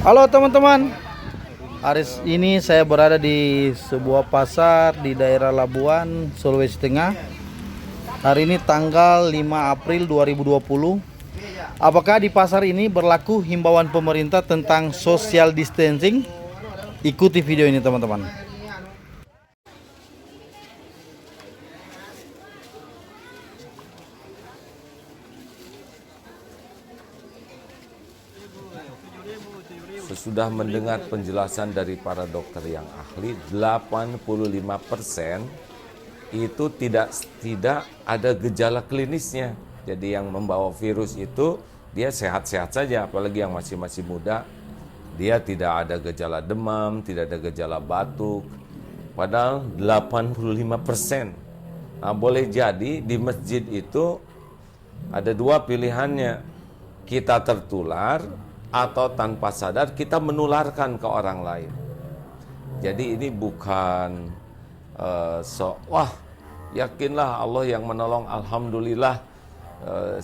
Halo teman-teman, hari ini saya berada di sebuah pasar di daerah Labuan, Sulawesi Tengah. Hari ini tanggal 5 April 2020. Apakah di pasar ini berlaku himbauan pemerintah tentang social distancing? Ikuti video ini teman-teman. Sesudah mendengar penjelasan dari para dokter yang ahli, 85% itu tidak ada gejala klinisnya. Jadi yang membawa virus itu dia sehat-sehat saja, apalagi yang masih muda. Dia tidak ada gejala demam, tidak ada gejala batuk. Padahal 85%. Nah, boleh jadi di masjid itu ada dua pilihannya. Kita tertular atau tanpa sadar kita menularkan ke orang lain. Jadi ini bukan wah yakinlah Allah yang menolong, alhamdulillah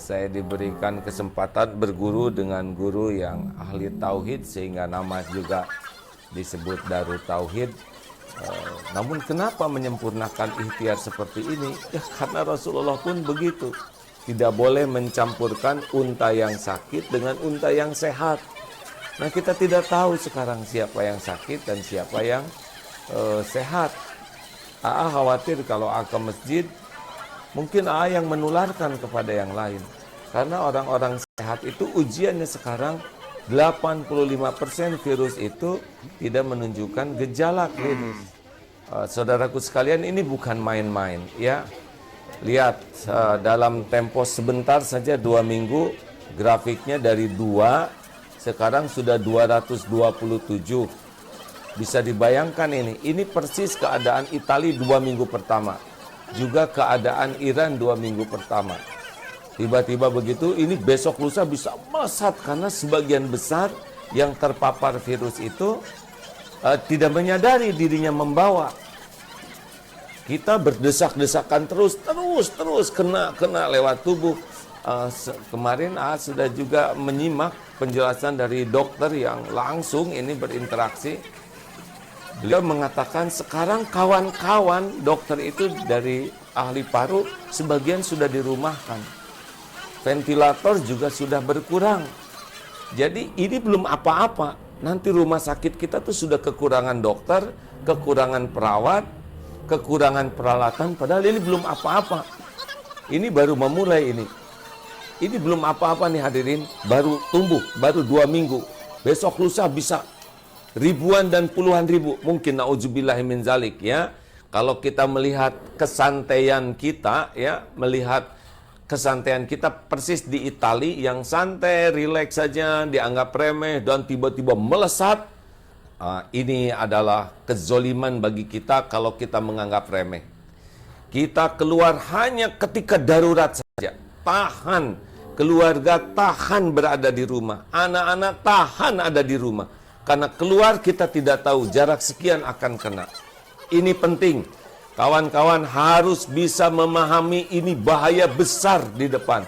saya diberikan kesempatan berguru dengan guru yang ahli tauhid sehingga nama juga disebut Darut Tauhid. Namun kenapa menyempurnakan ikhtiar seperti ini? Ya karena Rasulullah pun begitu. Tidak boleh mencampurkan unta yang sakit dengan unta yang sehat. Nah kita tidak tahu sekarang siapa yang sakit dan siapa yang sehat. Khawatir kalau ke masjid, mungkin yang menularkan kepada yang lain. Karena orang-orang sehat itu ujiannya sekarang 85% virus itu tidak menunjukkan gejala klinis. Saudaraku sekalian, ini bukan main-main ya. Lihat dalam tempo sebentar saja 2 minggu grafiknya dari 2 sekarang sudah 227. Bisa dibayangkan ini persis keadaan Italia 2 minggu pertama. Juga keadaan Iran 2 minggu pertama. Tiba-tiba begitu, ini besok lusa bisa melesat karena sebagian besar yang terpapar virus itu tidak menyadari dirinya membawa. Kita berdesak-desakan terus kena lewat tubuh. Kemarin sudah juga menyimak penjelasan dari dokter yang langsung ini berinteraksi. Beliau mengatakan sekarang kawan-kawan dokter itu dari ahli paru sebagian sudah dirumahkan. Ventilator juga sudah berkurang. Jadi ini belum apa-apa. Nanti rumah sakit kita tuh sudah kekurangan dokter, kekurangan perawat, kekurangan peralatan, padahal ini belum apa-apa. Ini baru memulai ini. Ini belum apa-apa nih hadirin, baru tumbuh, baru 2 minggu. Besok lusa bisa ribuan dan puluhan ribu, mungkin na'udzubillahi min zalik ya. Kalau kita melihat kesantaian kita ya, melihat kesantaian kita persis di Italia yang santai, rileks saja, dianggap remeh dan tiba-tiba melesat. Ini adalah kezoliman bagi kita kalau kita menganggap remeh. Kita keluar hanya ketika darurat saja. Tahan, keluarga tahan berada di rumah. Anak-anak tahan ada di rumah. Karena keluar kita tidak tahu jarak sekian akan kena. Ini penting. Kawan-kawan harus bisa memahami ini bahaya besar di depan.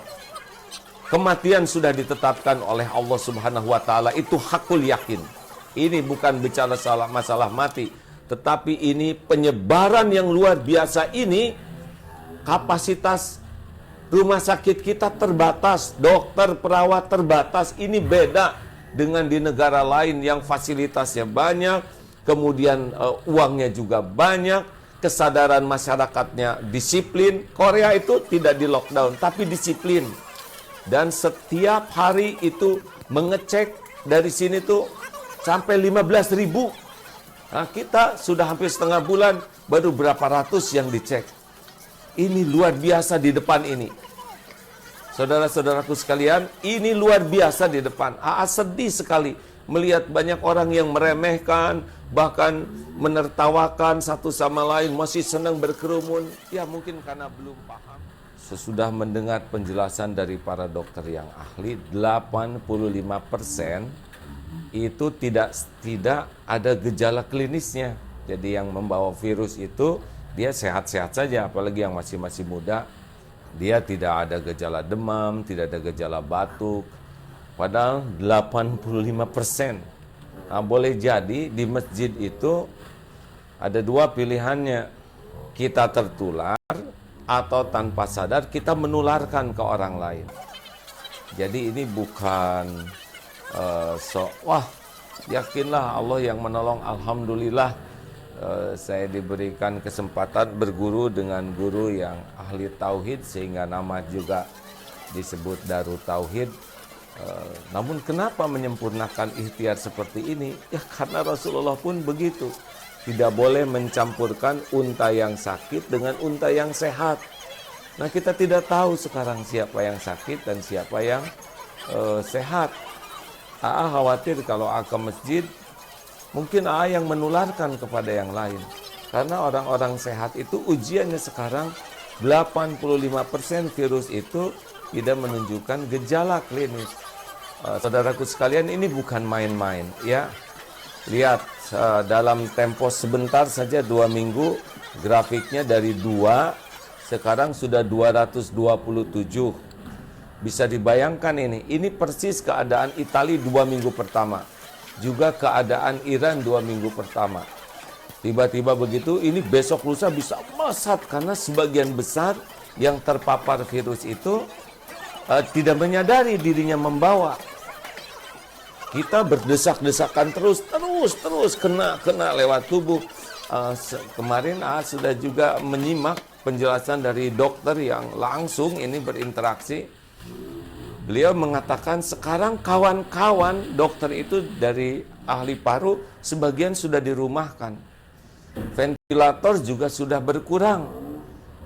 Kematian sudah ditetapkan oleh Allah Subhanahu wa taala, itu hakul yakin. Ini bukan bicara masalah mati, tetapi ini penyebaran yang luar biasa ini. Kapasitas rumah sakit kita terbatas, dokter, perawat terbatas. Ini beda dengan di negara lain yang fasilitasnya banyak, kemudian uangnya juga banyak, kesadaran masyarakatnya disiplin. Korea itu tidak di lockdown, tapi disiplin. Dan setiap hari itu mengecek dari sini tuh sampai 15.000. Nah, kita sudah hampir setengah bulan, baru berapa ratus yang dicek. Ini luar biasa di depan ini. Saudara-saudaraku sekalian, ini luar biasa di depan. Sedih sekali melihat banyak orang yang meremehkan, bahkan menertawakan satu sama lain, masih senang berkerumun. Ya mungkin karena belum paham. Sesudah mendengar penjelasan dari para dokter yang ahli, 85% itu tidak ada gejala klinisnya. Jadi yang membawa virus itu dia sehat-sehat saja, apalagi yang masih muda. Dia tidak ada gejala demam, tidak ada gejala batuk. Padahal 85%. Nah, boleh jadi di masjid itu ada dua pilihannya. Kita tertular atau tanpa sadar kita menularkan ke orang lain. Jadi ini bukan wah yakinlah Allah yang menolong, alhamdulillah saya diberikan kesempatan berguru dengan guru yang ahli tauhid sehingga nama juga disebut Darut Tauhid. Namun kenapa menyempurnakan ikhtiar seperti ini? Ya karena Rasulullah pun begitu. Tidak boleh mencampurkan unta yang sakit dengan unta yang sehat. Nah kita tidak tahu sekarang siapa yang sakit dan siapa yang sehat. Khawatir kalau ke masjid, mungkin yang menularkan kepada yang lain. Karena orang-orang sehat itu ujiannya sekarang 85% virus itu tidak menunjukkan gejala klinis. Saudaraku sekalian, ini bukan main-main ya. Lihat dalam tempo sebentar saja 2 minggu grafiknya dari 2 sekarang sudah 227. Bisa dibayangkan ini persis keadaan Italia 2 minggu pertama. Juga keadaan Iran 2 minggu pertama. Tiba-tiba begitu, ini besok lusa bisa melesat karena sebagian besar yang terpapar virus itu tidak menyadari dirinya membawa. Kita berdesak-desakan terus kena lewat tubuh. Kemarin sudah juga menyimak penjelasan dari dokter yang langsung ini berinteraksi. Beliau mengatakan sekarang kawan-kawan dokter itu dari ahli paru sebagian sudah dirumahkan. Ventilator juga sudah berkurang.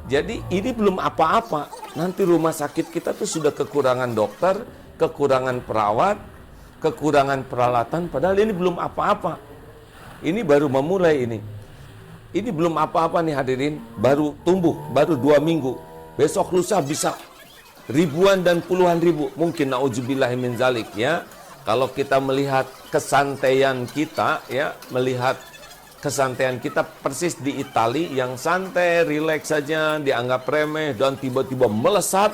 Jadi ini belum apa-apa. Nanti rumah sakit kita tuh sudah kekurangan dokter, kekurangan perawat, kekurangan peralatan. Padahal ini belum apa-apa. Ini baru memulai ini. Ini belum apa-apa nih hadirin. Baru tumbuh, baru 2 minggu. Besok lusa bisa ribuan dan puluhan ribu. Mungkin na'udzubillahi min zalik ya. Kalau kita melihat kesantaian kita ya, melihat kesantaian kita persis di Italia yang santai, rileks saja, dianggap remeh dan tiba-tiba melesat.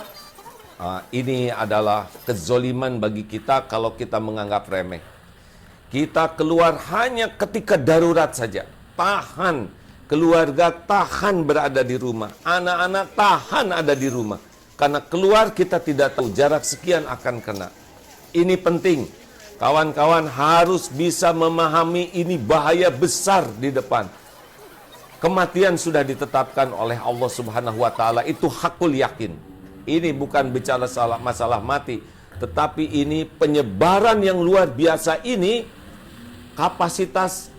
Ini adalah kezoliman bagi kita kalau kita menganggap remeh. Kita keluar hanya ketika darurat saja. Tahan, keluarga tahan berada di rumah. Anak-anak tahan ada di rumah. Karena keluar kita tidak tahu jarak sekian akan kena. Ini penting. Kawan-kawan harus bisa memahami ini bahaya besar di depan. Kematian sudah ditetapkan oleh Allah Subhanahu wa taala, itu hakul yakin. Ini bukan bicara masalah mati, tetapi ini penyebaran yang luar biasa ini. Kapasitas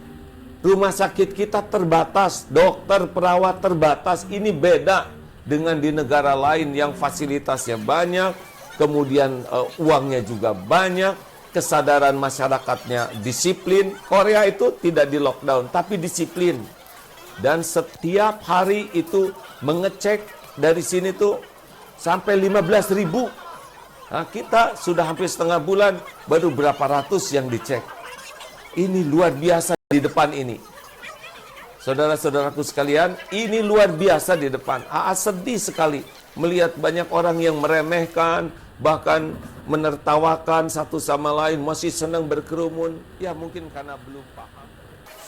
rumah sakit kita terbatas, dokter, perawat terbatas. Ini beda dengan di negara lain yang fasilitasnya banyak, kemudian uangnya juga banyak, kesadaran masyarakatnya disiplin. Korea itu tidak di lockdown, tapi disiplin. Dan setiap hari itu mengecek dari sini tuh sampai 15.000. Nah, kita sudah hampir setengah bulan, baru berapa ratus yang dicek. Ini luar biasa di depan ini. Saudara-saudaraku sekalian, ini luar biasa di depan. Sedih sekali melihat banyak orang yang meremehkan, bahkan menertawakan satu sama lain, masih senang berkerumun. Ya mungkin karena belum paham.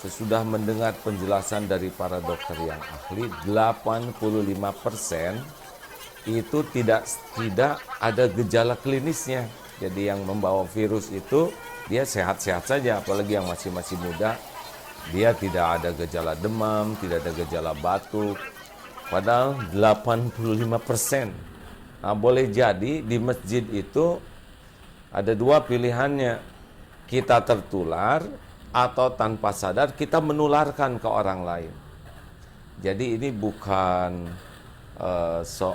Sesudah mendengar penjelasan dari para dokter yang ahli, 85% itu tidak ada gejala klinisnya. Jadi yang membawa virus itu dia sehat-sehat saja, apalagi yang masih muda. Dia tidak ada gejala demam, tidak ada gejala batuk. Padahal 85%. Nah, boleh jadi di masjid itu ada dua pilihannya. Kita tertular atau tanpa sadar kita menularkan ke orang lain. Jadi ini bukan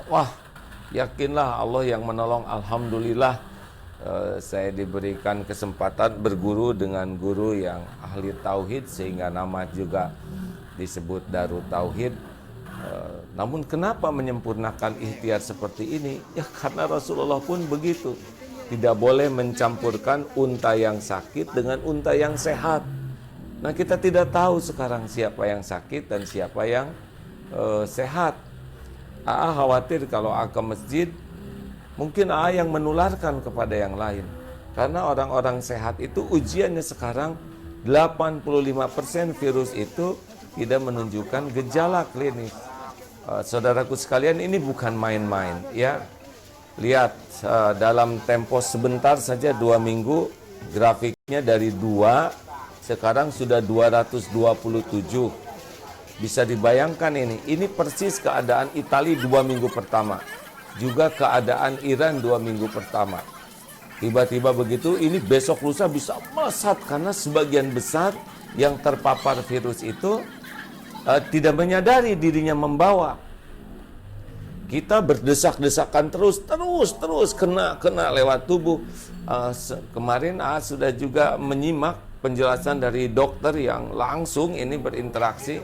wah yakinlah Allah yang menolong, alhamdulillah saya diberikan kesempatan berguru dengan guru yang ahli tauhid sehingga nama juga disebut Darut Tauhid. Namun kenapa menyempurnakan ikhtiar seperti ini? Ya karena Rasulullah pun begitu. Tidak boleh mencampurkan unta yang sakit dengan unta yang sehat. Nah kita tidak tahu sekarang siapa yang sakit dan siapa yang sehat. Khawatir kalau ke masjid, mungkin yang menularkan kepada yang lain. Karena orang-orang sehat itu ujiannya sekarang 85% virus itu tidak menunjukkan gejala klinis. Saudaraku sekalian, ini bukan main-main ya. Lihat dalam tempo sebentar saja 2 minggu grafiknya dari 2 sekarang sudah 227. Bisa dibayangkan ini persis keadaan Italia 2 minggu pertama. Juga keadaan Iran 2 minggu pertama. Tiba-tiba begitu, ini besok lusa bisa melesat karena sebagian besar yang terpapar virus itu tidak menyadari dirinya membawa. Kita berdesak-desakan terus kena lewat tubuh. Kemarin sudah juga menyimak penjelasan dari dokter yang langsung ini berinteraksi.